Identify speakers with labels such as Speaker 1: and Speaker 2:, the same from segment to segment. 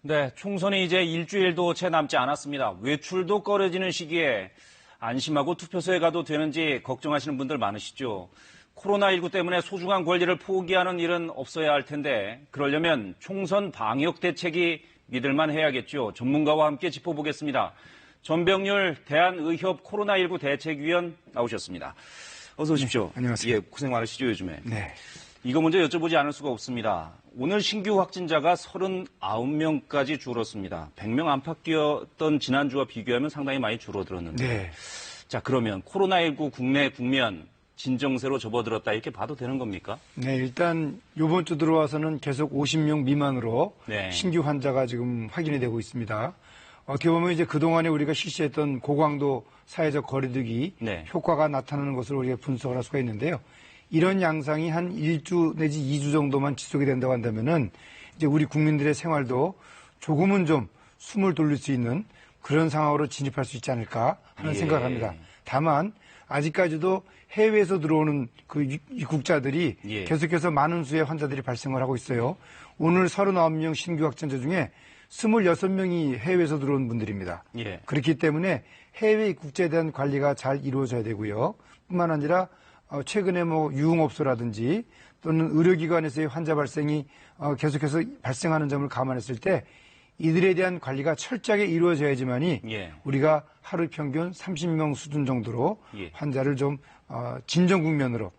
Speaker 1: 네, 총선이 이제 일주일도 채 남지 않았습니다. 외출도 꺼려지는 시기에 안심하고 투표소에 가도 되는지 걱정하시는 분들 많으시죠. 코로나19 때문에 소중한 권리를 포기하는 일은 없어야 할 텐데 그러려면 총선 방역 대책이 믿을만 해야겠죠. 전문가와 함께 짚어보겠습니다. 전병률 대한의협 코로나19 대책위원 나오셨습니다. 어서 오십시오.
Speaker 2: 네, 안녕하세요.
Speaker 1: 예, 고생 많으시죠, 요즘에.
Speaker 2: 네.
Speaker 1: 이거 먼저 여쭤보지 않을 수가 없습니다. 오늘 신규 확진자가 39명까지 줄었습니다. 100명 안팎이었던 지난주와 비교하면 상당히 많이 줄어들었는데.
Speaker 2: 네.
Speaker 1: 자, 그러면 코로나19 국내 국면 진정세로 접어들었다 이렇게 봐도 되는 겁니까?
Speaker 2: 네, 일단 이번 주 들어와서는 계속 50명 미만으로
Speaker 1: 네.
Speaker 2: 신규 환자가 지금 확인이 되고 있습니다. 어떻게 보면 이제 그동안에 우리가 실시했던 고강도 사회적 거리두기
Speaker 1: 네.
Speaker 2: 효과가 나타나는 것을 우리가 분석을 할 수가 있는데요. 이런 양상이 한 1주 내지 2주 정도만 지속이 된다고 한다면은 이제 우리 국민들의 생활도 조금은 좀 숨을 돌릴 수 있는 그런 상황으로 진입할 수 있지 않을까 하는
Speaker 1: 예.
Speaker 2: 생각을 합니다. 다만 아직까지도 해외에서 들어오는 그 입국자들이
Speaker 1: 예.
Speaker 2: 계속해서 많은 수의 환자들이 발생을 하고 있어요. 오늘 39명 신규 확진자 중에 26명이 해외에서 들어온 분들입니다.
Speaker 1: 예.
Speaker 2: 그렇기 때문에 해외 입국자에 대한 관리가 잘 이루어져야 되고요. 뿐만 아니라 최근에 뭐 유흥업소라든지 또는 의료기관에서의 환자 발생이 계속해서 발생하는 점을 감안했을 때 이들에 대한 관리가 철저하게 이루어져야지만이
Speaker 1: 예.
Speaker 2: 우리가 하루 평균 30명 수준 정도로
Speaker 1: 예.
Speaker 2: 환자를 좀 진정 국면으로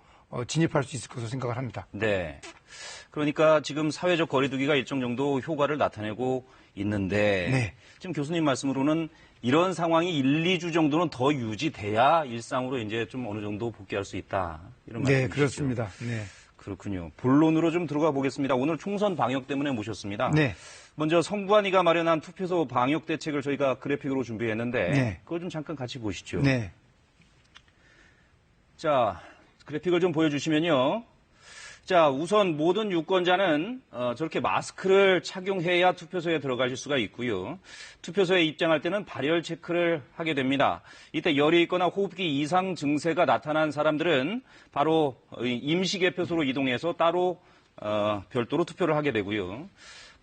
Speaker 2: 진입할 수 있을 것으로 생각을 합니다.
Speaker 1: 네. 그러니까 지금 사회적 거리두기가 일정 정도 효과를 나타내고 있는데
Speaker 2: 네.
Speaker 1: 지금 교수님 말씀으로는 이런 상황이 1, 2주 정도는 더 유지돼야 일상으로 이제 좀 어느 정도 복귀할 수 있다. 이런 말씀이시죠?
Speaker 2: 네, 그렇습니다. 네.
Speaker 1: 그렇군요. 본론으로 좀 들어가 보겠습니다. 오늘 총선 방역 때문에 모셨습니다.
Speaker 2: 네.
Speaker 1: 먼저 성부안위가 마련한 투표소 방역 대책을 저희가 그래픽으로 준비했는데
Speaker 2: 네.
Speaker 1: 그거 좀 잠깐 같이 보시죠.
Speaker 2: 네.
Speaker 1: 자, 그래픽을 좀 보여주시면요. 자, 우선 모든 유권자는 저렇게 마스크를 착용해야 투표소에 들어가실 수가 있고요. 투표소에 입장할 때는 발열 체크를 하게 됩니다. 이때 열이 있거나 호흡기 이상 증세가 나타난 사람들은 바로 임시개표소로 이동해서 따로 별도로 투표를 하게 되고요.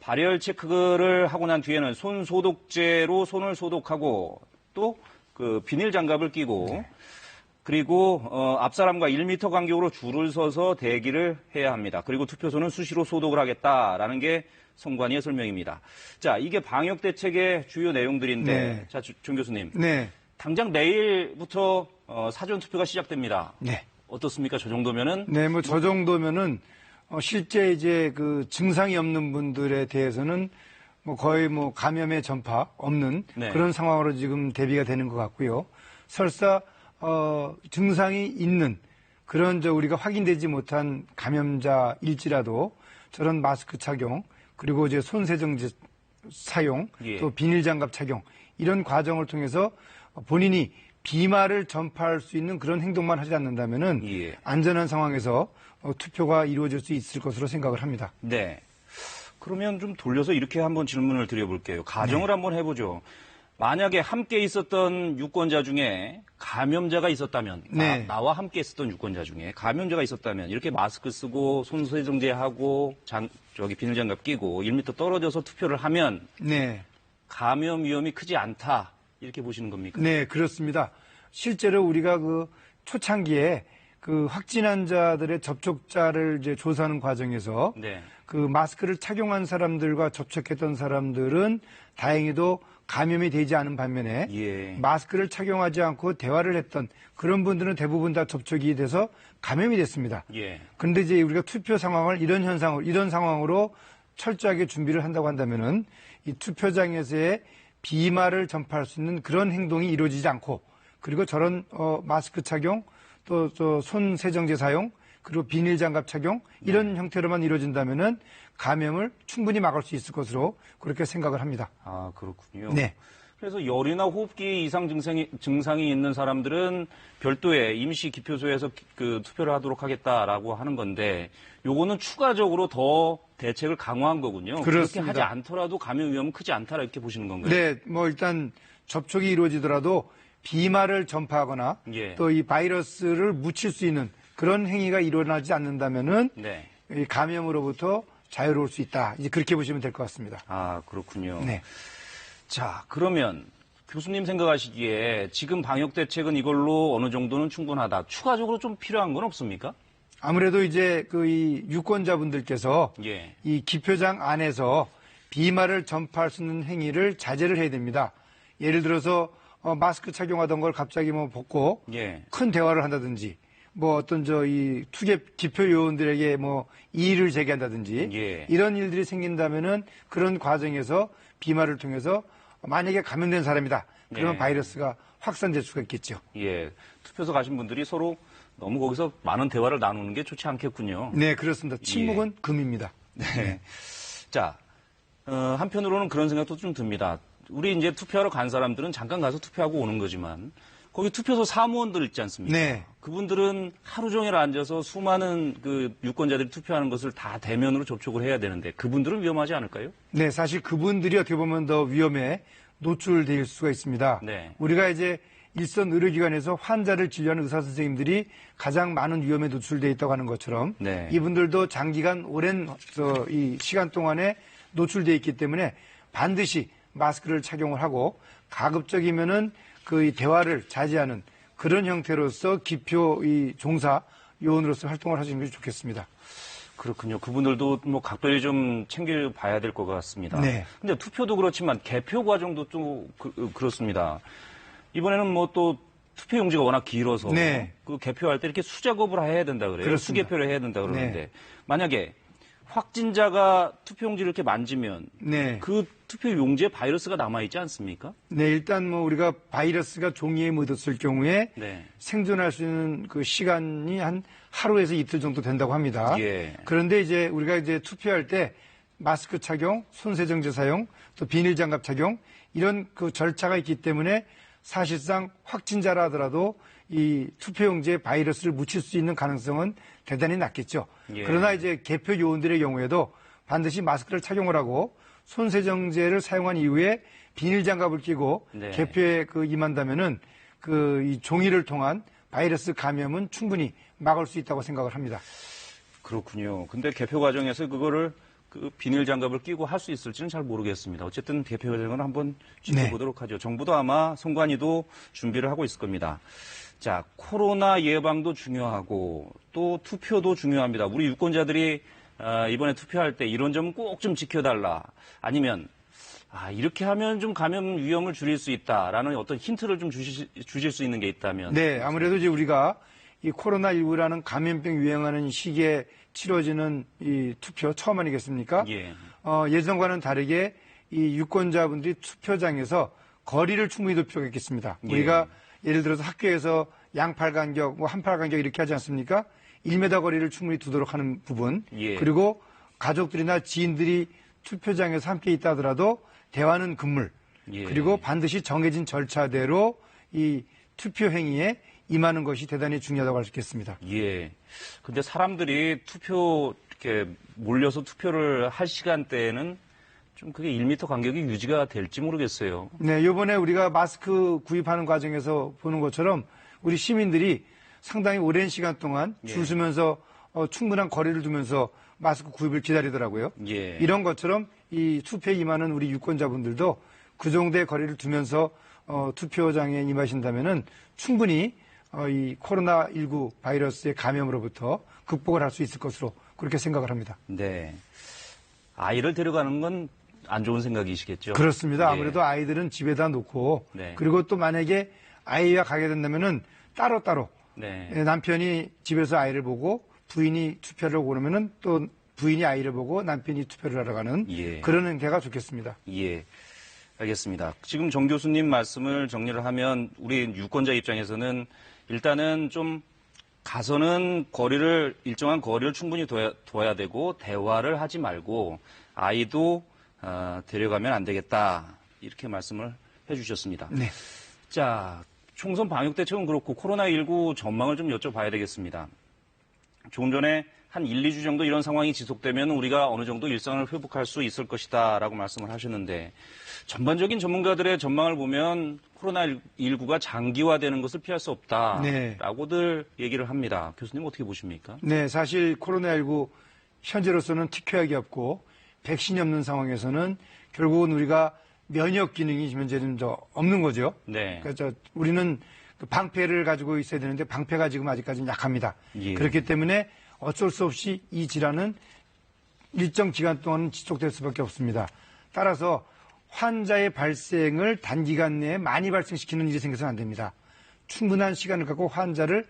Speaker 1: 발열 체크를 하고 난 뒤에는 손 소독제로 손을 소독하고 또 그 비닐 장갑을 끼고
Speaker 2: 네.
Speaker 1: 그리고 앞 사람과 1m 간격으로 줄을 서서 대기를 해야 합니다. 그리고 투표소는 수시로 소독을 하겠다라는 게 선관위의 설명입니다. 자, 이게 방역 대책의 주요 내용들인데,
Speaker 2: 네.
Speaker 1: 자, 정 교수님,
Speaker 2: 네.
Speaker 1: 당장 내일부터 사전 투표가 시작됩니다.
Speaker 2: 네.
Speaker 1: 어떻습니까? 저 정도면은?
Speaker 2: 네, 뭐 저 정도면은 실제 이제 그 증상이 없는 분들에 대해서는 뭐 거의 뭐 감염의 전파 없는
Speaker 1: 네.
Speaker 2: 그런 상황으로 지금 대비가 되는 것 같고요. 설사 증상이 있는 그런 우리가 확인되지 못한 감염자일지라도 저런 마스크 착용 그리고 이제 손세정제 사용
Speaker 1: 예.
Speaker 2: 또 비닐장갑 착용 이런 과정을 통해서 본인이 비말을 전파할 수 있는 그런 행동만 하지 않는다면은
Speaker 1: 예.
Speaker 2: 안전한 상황에서 투표가 이루어질 수 있을 것으로 생각을 합니다.
Speaker 1: 네. 그러면 좀 돌려서 이렇게 한번 질문을 드려볼게요. 가정을 한번 해보죠. 만약에 함께 있었던 유권자 중에 감염자가 있었다면,
Speaker 2: 네.
Speaker 1: 나와 함께 있었던 유권자 중에 감염자가 있었다면 이렇게 마스크 쓰고 손세정제하고 비닐장갑 끼고 1m 떨어져서 투표를 하면
Speaker 2: 네.
Speaker 1: 감염 위험이 크지 않다 이렇게 보시는 겁니까?
Speaker 2: 네, 그렇습니다. 실제로 우리가 그 초창기에 그 확진한 자들의 접촉자를 이제 조사하는 과정에서
Speaker 1: 네.
Speaker 2: 그 마스크를 착용한 사람들과 접촉했던 사람들은 다행히도 감염이 되지 않은 반면에
Speaker 1: 예.
Speaker 2: 마스크를 착용하지 않고 대화를 했던 그런 분들은 대부분 다 접촉이 돼서 감염이 됐습니다.
Speaker 1: 예.
Speaker 2: 그런데 이제 우리가 투표 상황을 이런 상황으로 철저하게 준비를 한다고 한다면은 이 투표장에서의 비말을 전파할 수 있는 그런 행동이 이루어지지 않고 그리고 저런 마스크 착용 또 손 세정제 사용 그리고 비닐 장갑 착용 이런 형태로만 이루어진다면은 감염을 충분히 막을 수 있을 것으로 그렇게 생각을 합니다.
Speaker 1: 아, 그렇군요.
Speaker 2: 네.
Speaker 1: 그래서 열이나 호흡기 이상 증상이 있는 사람들은 별도의 임시 기표소에서 그 투표를 하도록 하겠다라고 하는 건데 요거는 추가적으로 더 대책을 강화한 거군요.
Speaker 2: 그렇습니다.
Speaker 1: 그렇게 하지 않더라도 감염 위험은 크지 않다 이렇게 보시는 건가요?
Speaker 2: 네, 뭐 일단 접촉이 이루어지더라도 비말을 전파하거나
Speaker 1: 예.
Speaker 2: 또 이 바이러스를 묻힐 수 있는 그런 행위가 일어나지 않는다면은
Speaker 1: 네.
Speaker 2: 이 감염으로부터 자유로울 수 있다. 이제 그렇게 보시면 될 것 같습니다.
Speaker 1: 아, 그렇군요.
Speaker 2: 네.
Speaker 1: 자, 그러면 교수님 생각하시기에 지금 방역 대책은 이걸로 어느 정도는 충분하다. 추가적으로 좀 필요한 건 없습니까?
Speaker 2: 아무래도 이제 이 유권자분들께서
Speaker 1: 예.
Speaker 2: 이 기표장 안에서 비말을 전파할 수 있는 행위를 자제를 해야 됩니다. 예를 들어서 마스크 착용하던 걸 갑자기 뭐 벗고
Speaker 1: 예.
Speaker 2: 큰 대화를 한다든지 뭐 어떤 이 투개 기표 요원들에게 뭐 이의를 제기한다든지
Speaker 1: 예.
Speaker 2: 이런 일들이 생긴다면은 그런 과정에서 비말을 통해서 만약에 감염된 사람이다. 그러면
Speaker 1: 예.
Speaker 2: 바이러스가 확산될 수가 있겠죠.
Speaker 1: 예. 투표소 가신 분들이 서로 너무 거기서 많은 대화를 나누는 게 좋지 않겠군요.
Speaker 2: 네, 그렇습니다. 침묵은 금입니다.
Speaker 1: 네. 자, 한편으로는 그런 생각도 좀 듭니다. 우리 이제 투표하러 간 사람들은 잠깐 가서 투표하고 오는 거지만 거기 투표소 사무원들 있지 않습니까?
Speaker 2: 네.
Speaker 1: 그분들은 하루 종일 앉아서 수많은 그 유권자들이 투표하는 것을 다 대면으로 접촉을 해야 되는데 그분들은 위험하지 않을까요?
Speaker 2: 네, 사실 그분들이 어떻게 보면 더 위험에 노출될 수가 있습니다.
Speaker 1: 네.
Speaker 2: 우리가 이제 일선 의료기관에서 환자를 진료하는 의사 선생님들이 가장 많은 위험에 노출되어 있다고 하는 것처럼
Speaker 1: 네.
Speaker 2: 이분들도 장기간 오랜 이 시간 동안에 노출되어 있기 때문에 반드시 마스크를 착용을 하고 가급적이면은 이 대화를 자제하는 그런 형태로서 기표 이 종사 요원으로서 활동을 하시는 것이 좋겠습니다.
Speaker 1: 그렇군요. 그분들도 뭐 각별히 좀 챙겨봐야 될 것 같습니다.
Speaker 2: 네.
Speaker 1: 근데 투표도 그렇지만 개표 과정도 좀 그렇습니다. 이번에는 뭐 또 투표 용지가 워낙 길어서
Speaker 2: 네.
Speaker 1: 그 개표할 때 이렇게 수작업을 해야 된다 그래요.
Speaker 2: 그렇습니다.
Speaker 1: 수개표를 해야 된다 그러는데
Speaker 2: 네.
Speaker 1: 만약에 확진자가 투표 용지를 이렇게 만지면
Speaker 2: 네.
Speaker 1: 그 투표 용지에 바이러스가 남아 있지 않습니까?
Speaker 2: 네, 일단 뭐 우리가 바이러스가 종이에 묻었을 경우에
Speaker 1: 네.
Speaker 2: 생존할 수 있는 그 시간이 한 하루에서 이틀 정도 된다고 합니다.
Speaker 1: 예.
Speaker 2: 그런데 이제 우리가 이제 투표할 때 마스크 착용, 손세정제 사용, 또 비닐 장갑 착용 이런 그 절차가 있기 때문에 사실상 확진자라 하더라도 이 투표용지에 바이러스를 묻힐 수 있는 가능성은 대단히 낮겠죠.
Speaker 1: 예.
Speaker 2: 그러나 이제 개표 요원들의 경우에도 반드시 마스크를 착용을 하고 손세정제를 사용한 이후에 비닐 장갑을 끼고
Speaker 1: 네.
Speaker 2: 개표에 임한다면은 이 종이를 통한 바이러스 감염은 충분히 막을 수 있다고 생각을 합니다.
Speaker 1: 그렇군요. 근데 개표 과정에서 그거를 그 비닐 장갑을 끼고 할 수 있을지는 잘 모르겠습니다. 어쨌든 개표 과정을 한번 지켜보도록 하죠. 정부도 아마 선관위도 준비를 하고 있을 겁니다. 자, 코로나 예방도 중요하고 또 투표도 중요합니다. 우리 유권자들이 이번에 투표할 때 이런 점은 꼭 좀 지켜달라. 아니면 이렇게 하면 좀 감염 위험을 줄일 수 있다라는 어떤 힌트를 좀 주실 수 있는 게 있다면.
Speaker 2: 네, 아무래도 이제 우리가 이 코로나19라는 감염병 유행하는 시기에 치러지는 이 투표 처음 아니겠습니까?
Speaker 1: 예.
Speaker 2: 예전과는 다르게 이 유권자분들이 투표장에서 거리를 충분히 두표하겠습니다.
Speaker 1: 예.
Speaker 2: 우리가 예를 들어서 학교에서 양팔 간격, 뭐 한팔 간격 이렇게 하지 않습니까? 1m 거리를 충분히 두도록 하는 부분.
Speaker 1: 예.
Speaker 2: 그리고 가족들이나 지인들이 투표장에서 함께 있다 하더라도 대화는 금물.
Speaker 1: 예.
Speaker 2: 그리고 반드시 정해진 절차대로 이 투표 행위에 임하는 것이 대단히 중요하다고 할 수 있겠습니다.
Speaker 1: 예. 근데 사람들이 이렇게 몰려서 투표를 할 시간대에는 좀 그게 1m 간격이 유지가 될지 모르겠어요.
Speaker 2: 네, 이번에 우리가 마스크 구입하는 과정에서 보는 것처럼 우리 시민들이 상당히 오랜 시간 동안
Speaker 1: 예.
Speaker 2: 줄 서면서 충분한 거리를 두면서 마스크 구입을 기다리더라고요.
Speaker 1: 예.
Speaker 2: 이런 것처럼 이 투표에 임하는 우리 유권자분들도 그 정도의 거리를 두면서 투표장에 임하신다면은 충분히 이 코로나19 바이러스의 감염으로부터 극복을 할 수 있을 것으로 그렇게 생각을 합니다.
Speaker 1: 네. 아이를 데려가는 건 안 좋은 생각이시겠죠?
Speaker 2: 그렇습니다.
Speaker 1: 예.
Speaker 2: 아무래도 아이들은 집에다 놓고
Speaker 1: 네.
Speaker 2: 그리고 또 만약에 아이와 가게 된다면은 따로따로
Speaker 1: 네.
Speaker 2: 남편이 집에서 아이를 보고 부인이 투표를 하고 그러면은 또 부인이 아이를 보고 남편이 투표를 하러 가는
Speaker 1: 예.
Speaker 2: 그런 행태가 좋겠습니다.
Speaker 1: 예. 알겠습니다. 지금 정 교수님 말씀을 정리를 하면 우리 유권자 입장에서는 일단은 좀 가서는 일정한 거리를 충분히 둬야 되고 대화를 하지 말고 아이도 데려가면 안 되겠다. 이렇게 말씀을 해 주셨습니다.
Speaker 2: 네.
Speaker 1: 자, 총선 방역 대책은 그렇고 코로나19 전망을 좀 여쭤봐야 되겠습니다. 조금 전에 한 1, 2주 정도 이런 상황이 지속되면 우리가 어느 정도 일상을 회복할 수 있을 것이다 라고 말씀을 하셨는데 전반적인 전문가들의 전망을 보면 코로나19가 장기화되는 것을 피할 수 없다라고들 얘기를 합니다. 교수님 어떻게 보십니까?
Speaker 2: 네, 사실 코로나19 현재로서는 특효약이 없고 백신이 없는 상황에서는 결국은 우리가 면역 기능이 현재는 없는 거죠.
Speaker 1: 네.
Speaker 2: 그러니까 우리는 그 방패를 가지고 있어야 되는데 방패가 지금 아직까지는 약합니다.
Speaker 1: 예.
Speaker 2: 그렇기 때문에 어쩔 수 없이 이 질환은 일정 기간 동안 지속될 수밖에 없습니다. 따라서 환자의 발생을 단기간 내에 많이 발생시키는 일이 생겨서는 안 됩니다. 충분한 시간을 갖고 환자를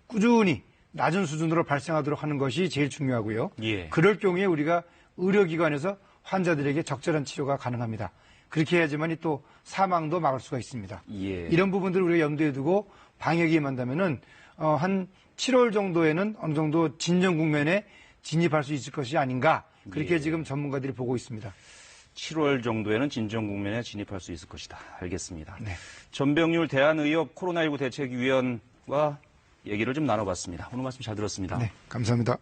Speaker 2: 꾸준히 낮은 수준으로 발생하도록 하는 것이 제일 중요하고요.
Speaker 1: 예.
Speaker 2: 그럴 경우에 우리가 의료기관에서 환자들에게 적절한 치료가 가능합니다. 그렇게 해야지만이 또 사망도 막을 수가 있습니다.
Speaker 1: 예.
Speaker 2: 이런 부분들을 우리가 염두에 두고 방역에 임한다면은 한 7월 정도에는 어느 정도 진정 국면에 진입할 수 있을 것이 아닌가 그렇게
Speaker 1: 예.
Speaker 2: 지금 전문가들이 보고 있습니다.
Speaker 1: 7월 정도에는 진정 국면에 진입할 수 있을 것이다. 알겠습니다.
Speaker 2: 네.
Speaker 1: 전병률 대한의협 코로나19 대책위원과 얘기를 좀 나눠봤습니다. 오늘 말씀 잘 들었습니다.
Speaker 2: 네, 감사합니다.